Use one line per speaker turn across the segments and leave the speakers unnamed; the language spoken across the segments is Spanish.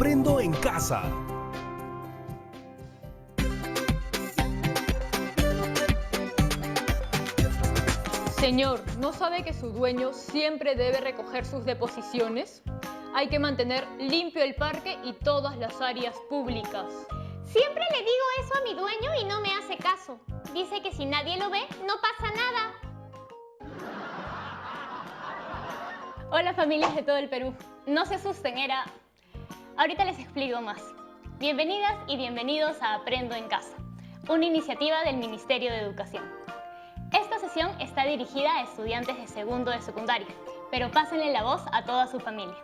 Aprendo en Casa.
Señor, ¿no sabe que su dueño siempre debe recoger sus deposiciones? Hay que mantener limpio el parque y todas las áreas públicas.
Siempre le digo eso a mi dueño y no me hace caso. Dice que si nadie lo ve, no pasa nada.
Hola familias de todo el Perú. No se asusten, Ahorita les explico más. Bienvenidas y bienvenidos a Aprendo en Casa, una iniciativa del Ministerio de Educación. Esta sesión está dirigida a estudiantes de segundo de secundaria, pero pásenle la voz a toda su familia.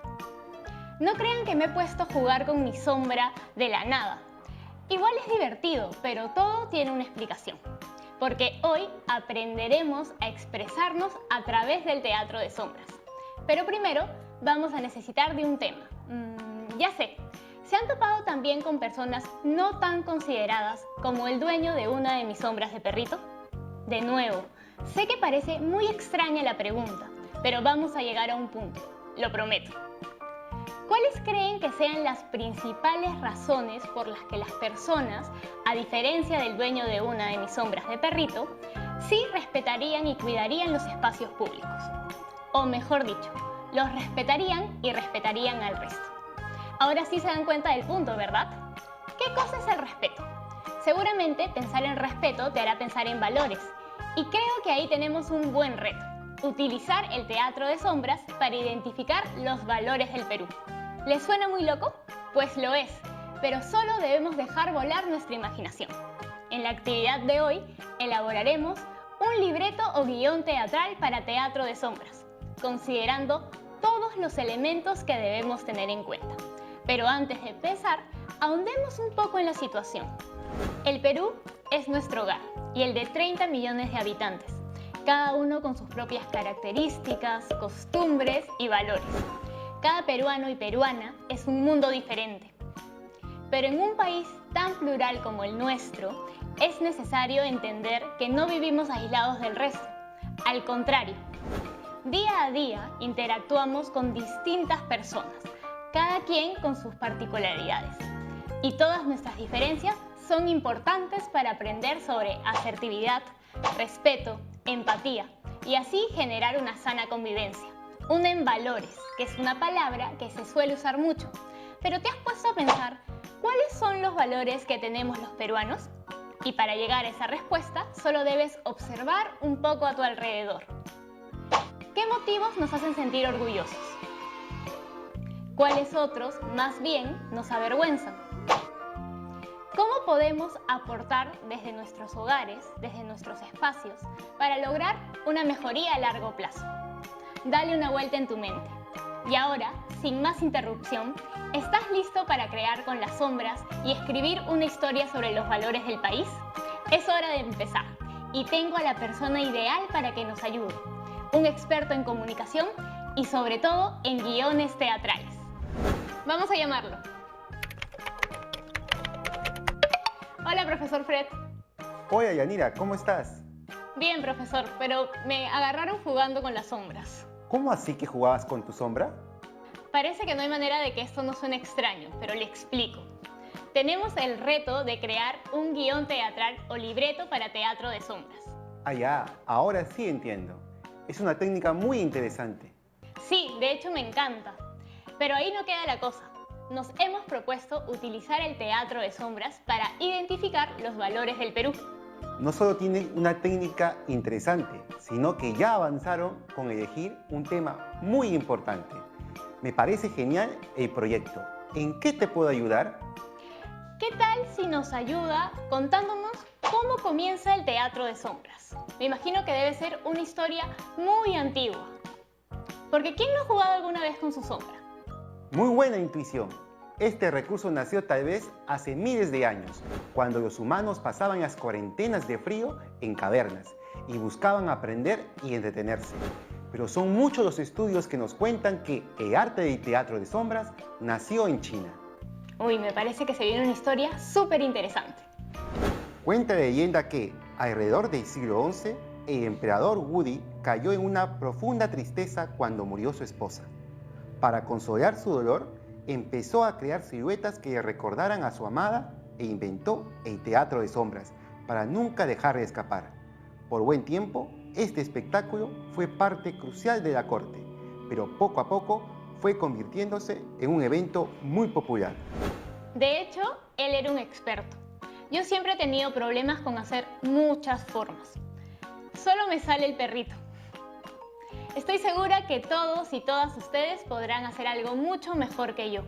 No crean que me he puesto a jugar con mi sombra de la nada. Igual es divertido, pero todo tiene una explicación. Porque hoy aprenderemos a expresarnos a través del teatro de sombras. Pero primero vamos a necesitar de un tema. Ya sé, ¿se han topado también con personas no tan consideradas como el dueño de una de mis sombras de perrito? De nuevo, sé que parece muy extraña la pregunta, pero vamos a llegar a un punto, lo prometo. ¿Cuáles creen que sean las principales razones por las que las personas, a diferencia del dueño de una de mis sombras de perrito, sí respetarían y cuidarían los espacios públicos? O mejor dicho, los respetarían y respetarían al resto. Ahora sí se dan cuenta del punto, ¿verdad? ¿Qué cosa es el respeto? Seguramente pensar en respeto te hará pensar en valores. Y creo que ahí tenemos un buen reto. Utilizar el teatro de sombras para identificar los valores del Perú. ¿Les suena muy loco? Pues lo es, pero solo debemos dejar volar nuestra imaginación. En la actividad de hoy elaboraremos un libreto o guión teatral para teatro de sombras, considerando todos los elementos que debemos tener en cuenta. Pero antes de empezar, ahondemos un poco en la situación. El Perú es nuestro hogar y el de 30 millones de habitantes, cada uno con sus propias características, costumbres y valores. Cada peruano y peruana es un mundo diferente. Pero en un país tan plural como el nuestro, es necesario entender que no vivimos aislados del resto. Al contrario, día a día interactuamos con distintas personas, cada quien con sus particularidades. Y todas nuestras diferencias son importantes para aprender sobre asertividad, respeto, empatía y así generar una sana convivencia. Una en valores, que es una palabra que se suele usar mucho. Pero ¿te has puesto a pensar cuáles son los valores que tenemos los peruanos? Y para llegar a esa respuesta, solo debes observar un poco a tu alrededor. ¿Qué motivos nos hacen sentir orgullosos? ¿Cuáles otros, más bien, nos avergüenzan? ¿Cómo podemos aportar desde nuestros hogares, desde nuestros espacios, para lograr una mejoría a largo plazo? Dale una vuelta en tu mente. Y ahora, sin más interrupción, ¿estás listo para crear con las sombras y escribir una historia sobre los valores del país? Es hora de empezar y tengo a la persona ideal para que nos ayude. Un experto en comunicación y sobre todo en guiones teatrales. Vamos a llamarlo. Hola, profesor Fred.
Hola, Yanira, ¿cómo estás?
Bien, profesor, pero me agarraron jugando con las sombras.
¿Cómo así que jugabas con tu sombra?
Parece que no hay manera de que esto no suene extraño, pero le explico. Tenemos el reto de crear un guión teatral o libreto para teatro de sombras.
Ah, ya, ahora sí entiendo. Es una técnica muy interesante.
Sí, de hecho me encanta. Pero ahí no queda la cosa. Nos hemos propuesto utilizar el teatro de sombras para identificar los valores del Perú.
No solo tienen una técnica interesante, sino que ya avanzaron con elegir un tema muy importante. Me parece genial el proyecto. ¿En qué te puedo ayudar?
¿Qué tal si nos ayuda contándonos cómo comienza el teatro de sombras? Me imagino que debe ser una historia muy antigua. Porque ¿quién no ha jugado alguna vez con su sombra?
Muy buena intuición. Este recurso nació tal vez hace miles de años, cuando los humanos pasaban las cuarentenas de frío en cavernas y buscaban aprender y entretenerse. Pero son muchos los estudios que nos cuentan que el arte del teatro de sombras nació en China.
Uy, me parece que se viene una historia súper interesante.
Cuenta la leyenda que, alrededor del siglo XI, el emperador Wudi cayó en una profunda tristeza cuando murió su esposa. Para consolar su dolor, empezó a crear siluetas que le recordaran a su amada e inventó el teatro de sombras para nunca dejar de escapar. Por buen tiempo, este espectáculo fue parte crucial de la corte, pero poco a poco fue convirtiéndose en un evento muy popular.
De hecho, él era un experto. Yo siempre he tenido problemas con hacer muchas formas. Solo me sale el perrito. Estoy segura que todos y todas ustedes podrán hacer algo mucho mejor que yo.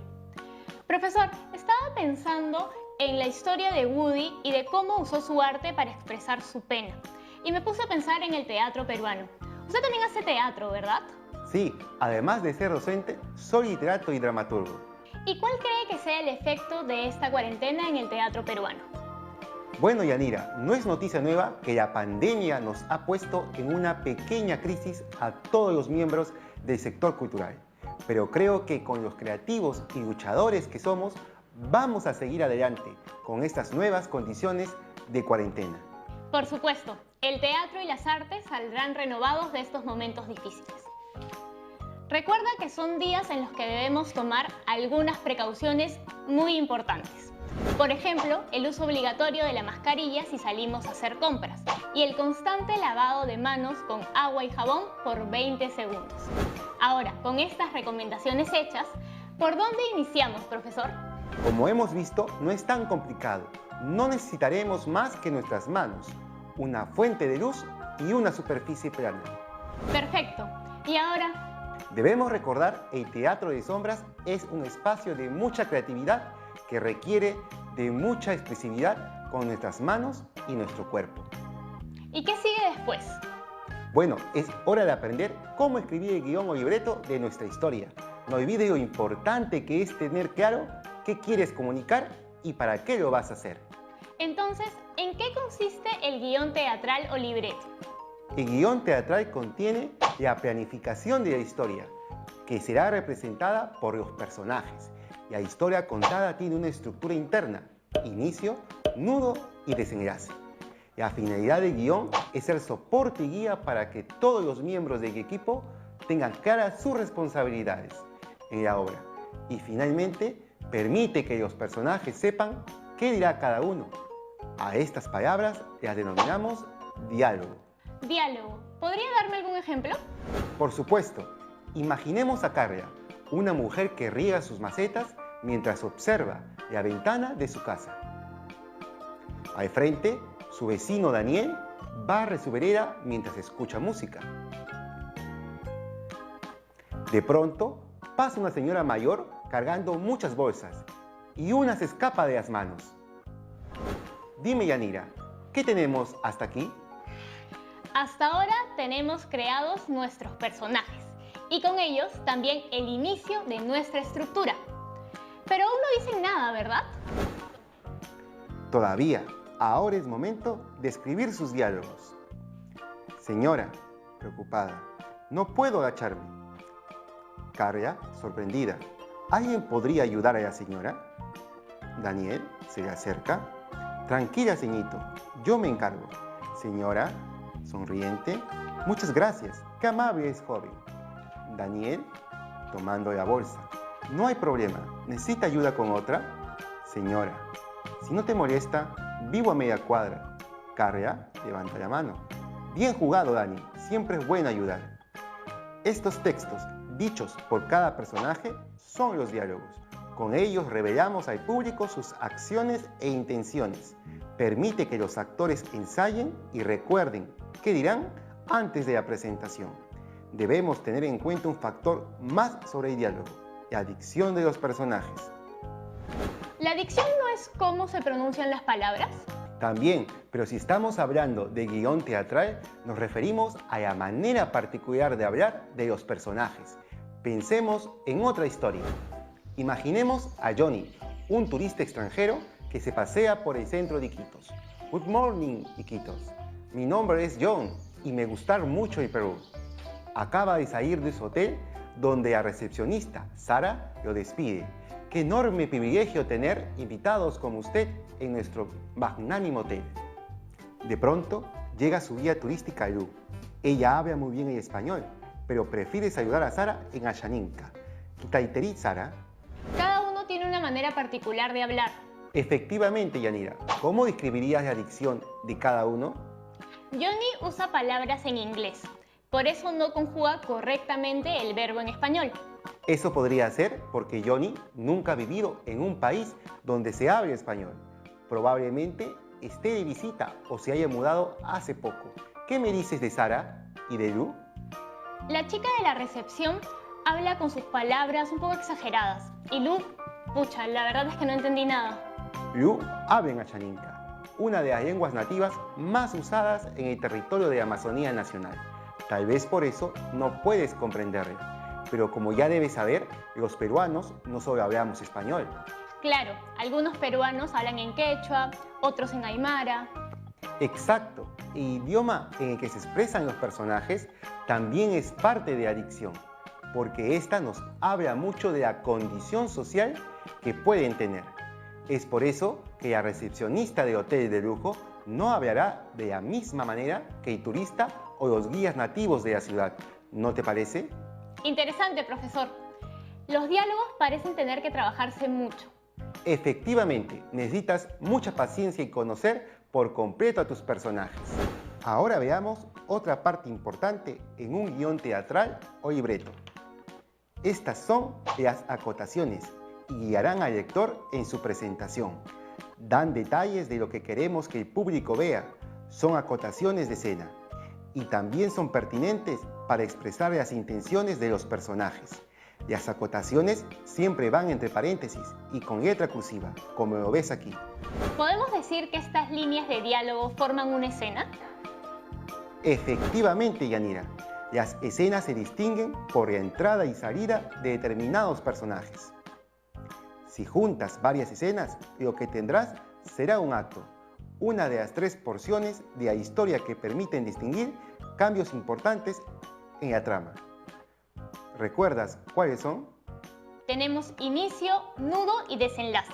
Profesor, estaba pensando en la historia de Woody y de cómo usó su arte para expresar su pena. Y me puse a pensar en el teatro peruano. Usted también hace teatro, ¿verdad?
Sí, además de ser docente, soy literato y dramaturgo.
¿Y cuál cree que sea el efecto de esta cuarentena en el teatro peruano?
Bueno, Yanira, no es noticia nueva que la pandemia nos ha puesto en una pequeña crisis a todos los miembros del sector cultural. Pero creo que con los creativos y luchadores que somos, vamos a seguir adelante con estas nuevas condiciones de cuarentena.
Por supuesto, el teatro y las artes saldrán renovados de estos momentos difíciles. Recuerda que son días en los que debemos tomar algunas precauciones muy importantes. Por ejemplo, el uso obligatorio de la mascarilla si salimos a hacer compras y el constante lavado de manos con agua y jabón por 20 segundos. Ahora, con estas recomendaciones hechas, ¿por dónde iniciamos, profesor?
Como hemos visto, no es tan complicado. No necesitaremos más que nuestras manos, una fuente de luz y una superficie plana.
Perfecto. ¿Y ahora?
Debemos recordar que el teatro de sombras es un espacio de mucha creatividad que requiere de mucha expresividad con nuestras manos y nuestro cuerpo.
¿Y qué sigue después?
Bueno, es hora de aprender cómo escribir el guión o libreto de nuestra historia. No olvides lo importante que es tener claro qué quieres comunicar y para qué lo vas a hacer.
Entonces, ¿en qué consiste el guión teatral o libreto?
El guión teatral contiene la planificación de la historia, que será representada por los personajes. La historia contada tiene una estructura interna, inicio, nudo y desenlace. La finalidad del guión es ser soporte y guía para que todos los miembros del equipo tengan claras sus responsabilidades en la obra. Y finalmente, permite que los personajes sepan qué dirá cada uno. A estas palabras las denominamos diálogo.
Diálogo. ¿Podría darme algún ejemplo?
Por supuesto, imaginemos a Carla, una mujer que riega sus macetas mientras observa la ventana de su casa. Al frente, su vecino Daniel barre su vereda mientras escucha música. De pronto, pasa una señora mayor cargando muchas bolsas y una se escapa de las manos. Dime, Yanira, ¿qué tenemos hasta aquí?
Hasta ahora tenemos creados nuestros personajes y con ellos también el inicio de nuestra estructura. Pero aún no dicen nada, ¿verdad?
Todavía, ahora es momento de escribir sus diálogos. Señora, preocupada, no puedo agacharme. Carla, sorprendida, ¿alguien podría ayudar a la señora? Daniel se le acerca. Tranquila, ceñito, yo me encargo. Señora, sonriente, muchas gracias, qué amable es joven. Daniel, tomando la bolsa. No hay problema, ¿necesita ayuda con otra? Señora, si no te molesta, vivo a media cuadra. Carla levanta la mano. Bien jugado, Dani, siempre es bueno ayudar. Estos textos, dichos por cada personaje, son los diálogos. Con ellos revelamos al público sus acciones e intenciones. Permite que los actores ensayen y recuerden qué dirán antes de la presentación. Debemos tener en cuenta un factor más sobre el diálogo, la dicción de los personajes.
¿La dicción no es cómo se pronuncian las palabras?
También, pero si estamos hablando de guión teatral, nos referimos a la manera particular de hablar de los personajes. Pensemos en otra historia. Imaginemos a Johnny, un turista extranjero que se pasea por el centro de Iquitos. Good morning, Iquitos. Mi nombre es John y me gusta mucho el Perú. Acaba de salir de su hotel donde la recepcionista, Sara, lo despide. Qué enorme privilegio tener invitados como usted en nuestro magnánimo hotel. De pronto, llega su guía turística Lu. Ella habla muy bien el español, pero prefiere saludar a Sara en Ayaninka. Kitaiteri, Sara.
Cada uno tiene una manera particular de hablar.
Efectivamente, Yanira. ¿Cómo describirías la dicción de cada uno?
Johnny usa palabras en inglés, por eso no conjuga correctamente el verbo en español.
Eso podría ser porque Johnny nunca ha vivido en un país donde se hable español. Probablemente esté de visita o se haya mudado hace poco. ¿Qué me dices de Sara y de Lu?
La chica de la recepción habla con sus palabras un poco exageradas. Y Lu, pucha, la verdad es que no entendí nada.
Lu habla en Achaninka, una de las lenguas nativas más usadas en el territorio de Amazonía Nacional. Tal vez por eso no puedes comprenderla. Pero como ya debes saber, los peruanos no solo hablamos español.
Claro, algunos peruanos hablan en quechua, otros en aymara.
Exacto, el idioma en el que se expresan los personajes también es parte de la dicción, porque esta nos habla mucho de la condición social que pueden tener. Es por eso que la recepcionista de hotel de lujo no hablará de la misma manera que el turista o los guías nativos de la ciudad. ¿No te parece?
Interesante, profesor. Los diálogos parecen tener que trabajarse mucho.
Efectivamente, necesitas mucha paciencia y conocer por completo a tus personajes. Ahora veamos otra parte importante en un guión teatral o libreto. Estas son las acotaciones y guiarán al lector en su presentación. Dan detalles de lo que queremos que el público vea. Son acotaciones de escena y también son pertinentes para expresar las intenciones de los personajes. Las acotaciones siempre van entre paréntesis y con letra cursiva, como lo ves aquí.
¿Podemos decir que estas líneas de diálogo forman una escena?
Efectivamente, Yanira. Las escenas se distinguen por la entrada y salida de determinados personajes. Si juntas varias escenas, lo que tendrás será un acto, una de las tres porciones de la historia que permiten distinguir cambios importantes en la trama. ¿Recuerdas cuáles son?
Tenemos inicio, nudo y desenlace.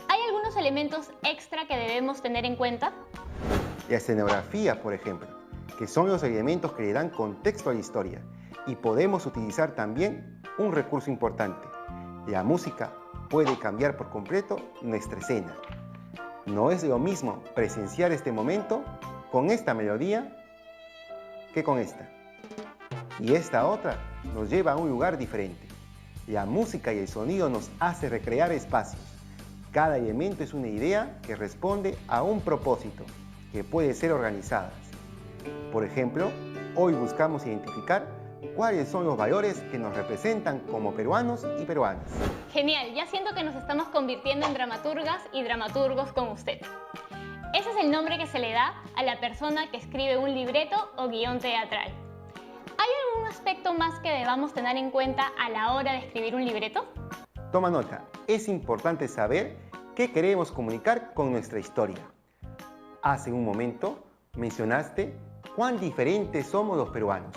¿Hay algunos elementos extra que debemos tener en cuenta?
La escenografía, por ejemplo, que son los elementos que le dan contexto a la historia. Y podemos utilizar también un recurso importante. La música puede cambiar por completo nuestra escena. No es lo mismo presenciar este momento con esta melodía que con esta. Y esta otra nos lleva a un lugar diferente. La música y el sonido nos hace recrear espacios. Cada elemento es una idea que responde a un propósito, que puede ser organizada. Por ejemplo, hoy buscamos identificar cuáles son los valores que nos representan como peruanos y peruanas.
Genial, ya siento que nos estamos convirtiendo en dramaturgas y dramaturgos con usted. Ese es el nombre que se le da a la persona que escribe un libreto o guión teatral. ¿Hay algún aspecto más que debamos tener en cuenta a la hora de escribir un libreto?
Toma nota, es importante saber qué queremos comunicar con nuestra historia. Hace un momento mencionaste cuán diferentes somos los peruanos.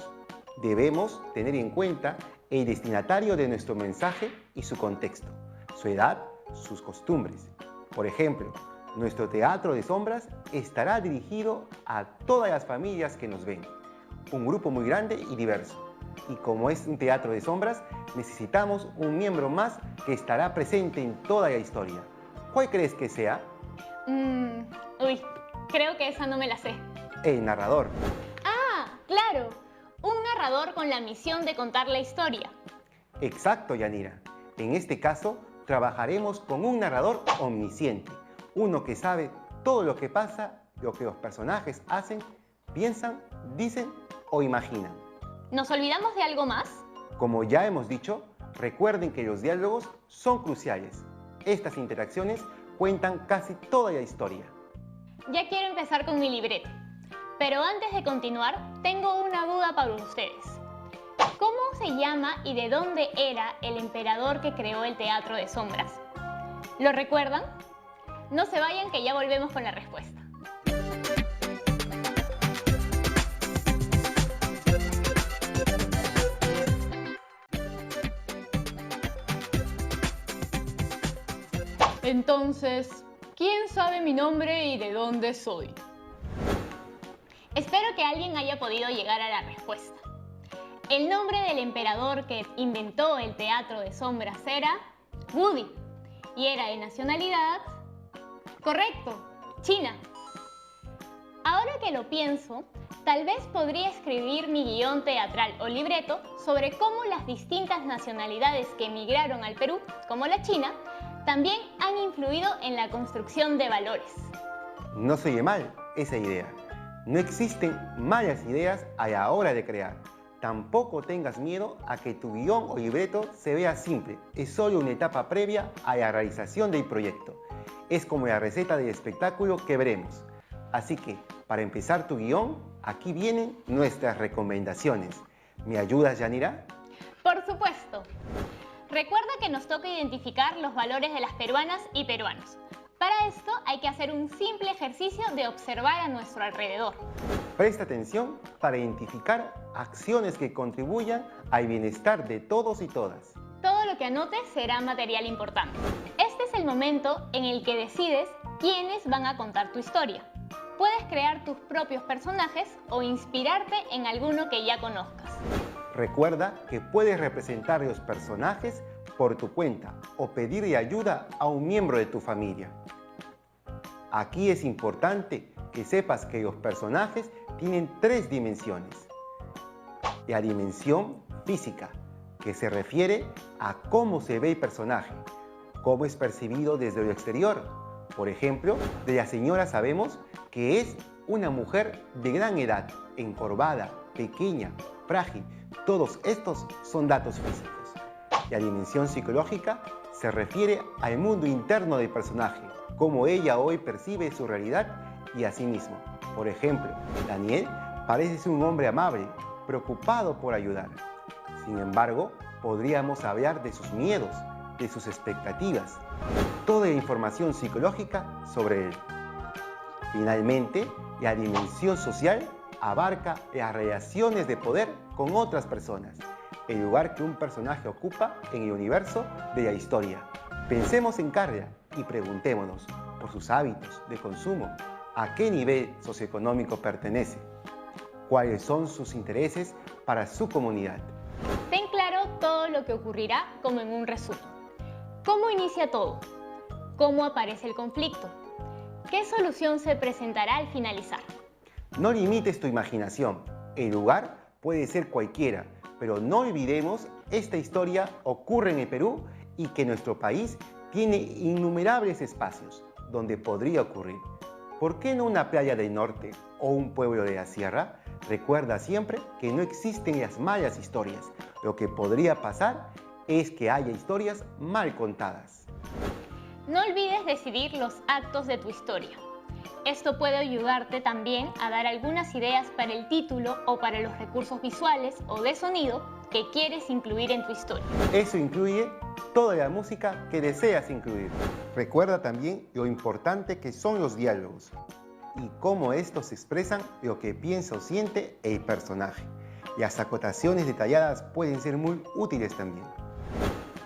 Debemos tener en cuenta el destinatario de nuestro mensaje y su contexto, su edad, sus costumbres. Por ejemplo, nuestro teatro de sombras estará dirigido a todas las familias que nos ven. Un grupo muy grande y diverso. Y como es un teatro de sombras, necesitamos un miembro más que estará presente en toda la historia. ¿Cuál crees que sea?
Uy, creo que esa no me la sé.
El narrador.
Ah, claro, un narrador con la misión de contar la historia.
Exacto, Yanira. En este caso, trabajaremos con un narrador omnisciente, uno que sabe todo lo que pasa, lo que los personajes hacen, piensan, dicen o imaginan.
¿Nos olvidamos de algo más?
Como ya hemos dicho, recuerden que los diálogos son cruciales. Estas interacciones cuentan casi toda la historia.
Ya quiero empezar con mi libreto. Pero antes de continuar, tengo una duda para ustedes. ¿Cómo se llama y de dónde era el emperador que creó el teatro de sombras? ¿Lo recuerdan? No se vayan que ya volvemos con la respuesta. Entonces, ¿quién sabe mi nombre y de dónde soy? Espero que alguien haya podido llegar a la respuesta. El nombre del emperador que inventó el teatro de sombras era Woody. Y era de nacionalidad... Correcto, China. Ahora que lo pienso, tal vez podría escribir mi guión teatral o libreto sobre cómo las distintas nacionalidades que emigraron al Perú, como la China, también han influido en la construcción de valores.
No se oye mal esa idea. No existen malas ideas a la hora de crear. Tampoco tengas miedo a que tu guión o libreto se vea simple. Es solo una etapa previa a la realización del proyecto. Es como la receta del espectáculo que veremos. Así que, para empezar tu guión, aquí vienen nuestras recomendaciones. ¿Me ayudas, Yanira?
Por supuesto. Recuerda que nos toca identificar los valores de las peruanas y peruanos. Para esto hay que hacer un simple ejercicio de observar a nuestro alrededor.
Presta atención para identificar acciones que contribuyan al bienestar de todos y todas.
Todo lo que anotes será material importante. Este es el momento en el que decides quiénes van a contar tu historia. Puedes crear tus propios personajes o inspirarte en alguno que ya conozcas.
Recuerda que puedes representar los personajes por tu cuenta o pedirle ayuda a un miembro de tu familia. Aquí es importante que sepas que los personajes tienen 3 dimensiones. La dimensión física, que se refiere a cómo se ve el personaje, cómo es percibido desde el exterior. Por ejemplo, de la señora sabemos que es una mujer de gran edad, encorvada, pequeña, frágil. Todos estos son datos físicos. La dimensión psicológica se refiere al mundo interno del personaje, cómo ella hoy percibe su realidad y a sí mismo. Por ejemplo, Daniel parece ser un hombre amable, preocupado por ayudar. Sin embargo, podríamos hablar de sus miedos, de sus expectativas, toda la información psicológica sobre él. Finalmente, la dimensión social abarca las relaciones de poder con otras personas, el lugar que un personaje ocupa en el universo de la historia. Pensemos en Carla y preguntémonos por sus hábitos de consumo, a qué nivel socioeconómico pertenece, cuáles son sus intereses para su comunidad.
Ten claro todo lo que ocurrirá como en un resumen. ¿Cómo inicia todo? ¿Cómo aparece el conflicto? ¿Qué solución se presentará al finalizar?
No limites tu imaginación. El lugar puede ser cualquiera, pero no olvidemos, esta historia ocurre en el Perú y que nuestro país tiene innumerables espacios donde podría ocurrir. ¿Por qué no una playa del norte o un pueblo de la sierra? Recuerda siempre que no existen las malas historias. Lo que podría pasar es que haya historias mal contadas.
No olvides decidir los actos de tu historia. Esto puede ayudarte también a dar algunas ideas para el título o para los recursos visuales o de sonido que quieres incluir en tu historia.
Eso incluye toda la música que deseas incluir. Recuerda también lo importante que son los diálogos y cómo estos expresan lo que piensa o siente el personaje. Las acotaciones detalladas pueden ser muy útiles también.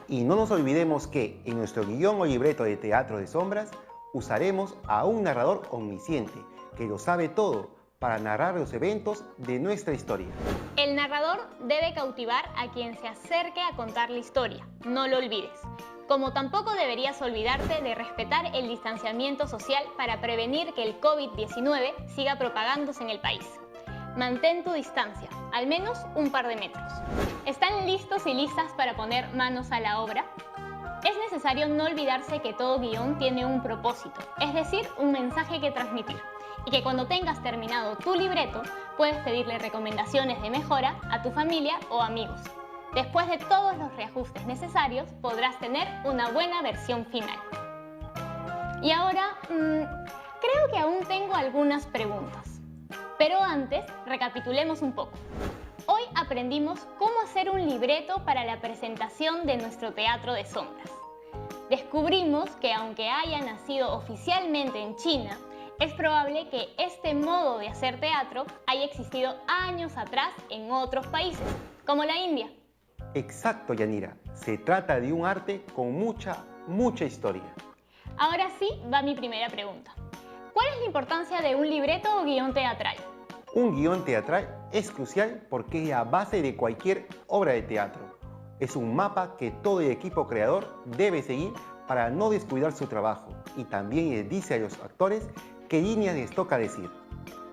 Y no nos olvidemos que en nuestro guión o libreto de teatro de sombras usaremos a un narrador omnisciente que lo sabe todo para narrar los eventos de nuestra historia.
El narrador debe cautivar a quien se acerque a contar la historia, no lo olvides. Como tampoco deberías olvidarte de respetar el distanciamiento social para prevenir que el COVID-19 siga propagándose en el país. Mantén tu distancia, al menos un par de metros. ¿Están listos y listas para poner manos a la obra? Es necesario no olvidarse que todo guión tiene un propósito, es decir, un mensaje que transmitir, y que cuando tengas terminado tu libreto, puedes pedirle recomendaciones de mejora a tu familia o amigos. Después de todos los reajustes necesarios, podrás tener una buena versión final. Y ahora, creo que aún tengo algunas preguntas. Pero antes, recapitulemos un poco. Hoy aprendimos cómo hacer un libreto para la presentación de nuestro teatro de sombras. Descubrimos que aunque haya nacido oficialmente en China, es probable que este modo de hacer teatro haya existido años atrás en otros países, como la India.
Exacto, Yanira. Se trata de un arte con mucha historia.
Ahora sí va mi primera pregunta. ¿Cuál es la importancia de un libreto o guión teatral?
Un guión teatral es crucial porque es la base de cualquier obra de teatro. Es un mapa que todo el equipo creador debe seguir para no descuidar su trabajo, y también les dice a los actores qué líneas les toca decir.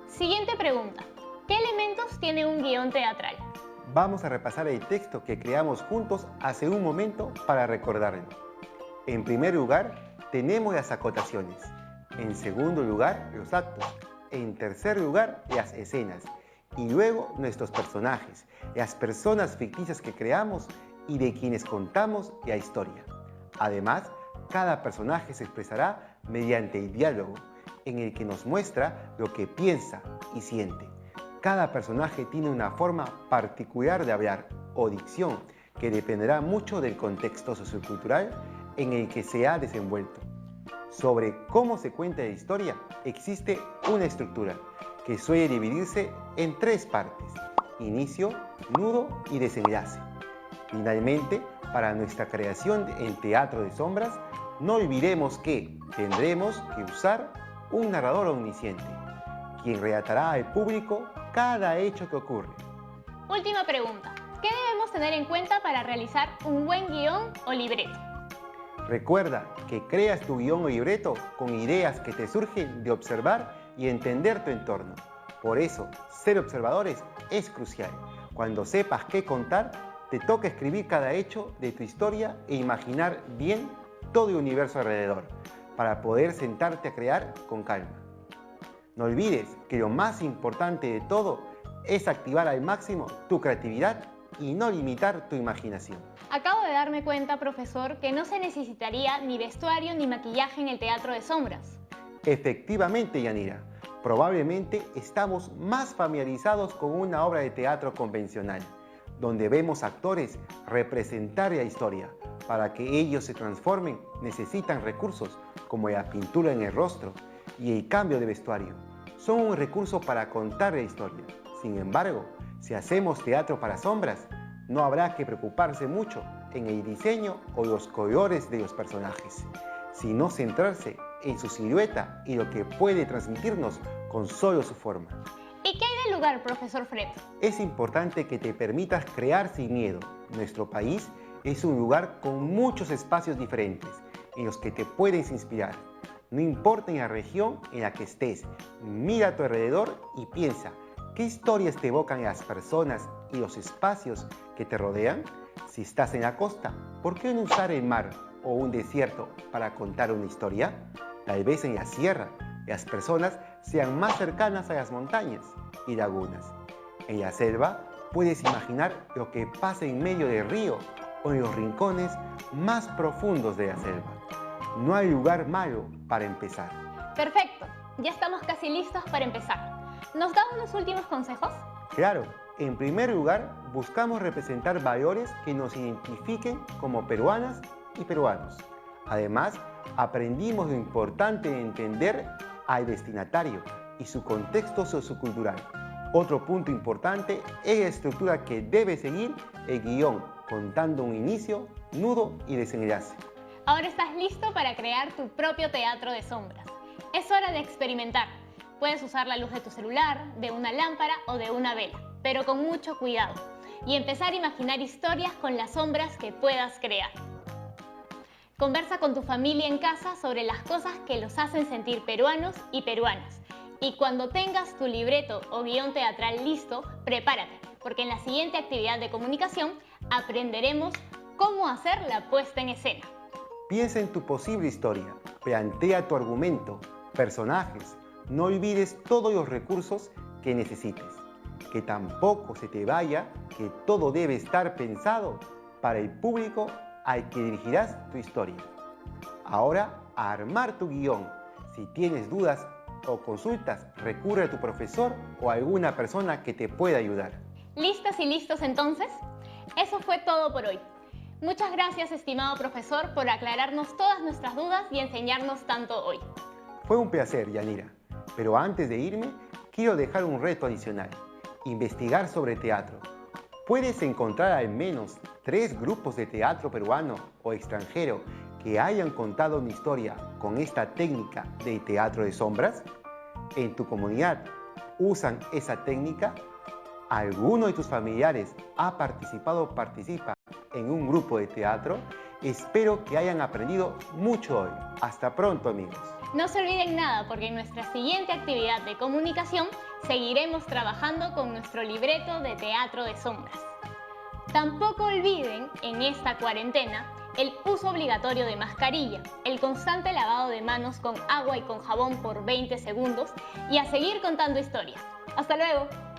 Siguiente pregunta. ¿Qué elementos tiene un guión teatral?
Vamos a repasar el texto que creamos juntos hace un momento para recordarlo. En primer lugar, tenemos las acotaciones. En segundo lugar, los actos. En tercer lugar, las escenas. Y luego, nuestros personajes, las personas ficticias que creamos y de quienes contamos la historia. Además, cada personaje se expresará mediante el diálogo, en el que nos muestra lo que piensa y siente. Cada personaje tiene una forma particular de hablar o dicción que dependerá mucho del contexto sociocultural en el que se ha desenvuelto. Sobre cómo se cuenta la historia, existe una estructura que suele dividirse en 3 partes: inicio, nudo y desenlace. Finalmente, para nuestra creación en Teatro de Sombras, no olvidemos que tendremos que usar un narrador omnisciente, quien relatará al público cada hecho que ocurre.
Última pregunta. ¿Qué debemos tener en cuenta para realizar un buen guión o libreto?
Recuerda que creas tu guión o libreto con ideas que te surgen de observar y entender tu entorno. Por eso, ser observadores es crucial. Cuando sepas qué contar, te toca escribir cada hecho de tu historia e imaginar bien todo el universo alrededor, para poder sentarte a crear con calma. No olvides que lo más importante de todo es activar al máximo tu creatividad y no limitar tu imaginación.
Acabo de darme cuenta, profesor, que no se necesitaría ni vestuario ni maquillaje en el Teatro de Sombras.
Efectivamente, Yanira, probablemente estamos más familiarizados con una obra de teatro convencional, donde vemos actores representar la historia. Para que ellos se transformen, necesitan recursos como la pintura en el rostro y el cambio de vestuario. Son un recurso para contar la historia. Sin embargo, si hacemos teatro para sombras, no habrá que preocuparse mucho en el diseño o los colores de los personajes, sino centrarse en su silueta y lo que puede transmitirnos con solo su forma.
¿Y qué hay del lugar, profesor Fred?
Es importante que te permitas crear sin miedo. Nuestro país es un lugar con muchos espacios diferentes en los que te puedes inspirar. No importa en la región en la que estés, mira a tu alrededor y piensa, ¿qué historias te evocan las personas y los espacios que te rodean? Si estás en la costa, ¿por qué no usar el mar o un desierto para contar una historia? Tal vez en la sierra las personas sean más cercanas a las montañas y lagunas. En la selva puedes imaginar lo que pasa en medio del río o en los rincones más profundos de la selva. No hay lugar malo para empezar.
Perfecto, ya estamos casi listos para empezar. ¿Nos da unos últimos consejos?
Claro, en primer lugar, buscamos representar valores que nos identifiquen como peruanas y peruanos. Además, aprendimos lo importante de entender al destinatario y su contexto sociocultural. Otro punto importante es la estructura que debe seguir el guión, contando un inicio, nudo y desenlace.
Ahora estás listo para crear tu propio teatro de sombras. Es hora de experimentar. Puedes usar la luz de tu celular, de una lámpara o de una vela, pero con mucho cuidado, y empezar a imaginar historias con las sombras que puedas crear. Conversa con tu familia en casa sobre las cosas que los hacen sentir peruanos y peruanas. Y cuando tengas tu libreto o guión teatral listo, prepárate, porque en la siguiente actividad de comunicación aprenderemos cómo hacer la puesta en escena.
Piensa en tu posible historia, plantea tu argumento, personajes. No olvides todos los recursos que necesites. Que tampoco se te vaya que todo debe estar pensado para el público al que dirigirás tu historia. Ahora, a armar tu guión. Si tienes dudas o consultas, recurre a tu profesor o a alguna persona que te pueda ayudar.
¿Listas y listos entonces? Eso fue todo por hoy. Muchas gracias, estimado profesor, por aclararnos todas nuestras dudas y enseñarnos tanto hoy.
Fue un placer, Yanira. Pero antes de irme, quiero dejar un reto adicional. Investigar sobre teatro. Puedes encontrar al menos 3 grupos de teatro peruano o extranjero que hayan contado una historia con esta técnica de teatro de sombras. ¿En tu comunidad usan esa técnica? ¿Alguno de tus familiares ha participado o participa en un grupo de teatro. Espero que hayan aprendido mucho hoy. Hasta pronto, amigos.
No se olviden nada porque en nuestra siguiente actividad de comunicación seguiremos trabajando con nuestro libreto de teatro de sombras. Tampoco olviden, en esta cuarentena, el uso obligatorio de mascarilla, el constante lavado de manos con agua y con jabón por 20 segundos y a seguir contando historias. ¡Hasta luego!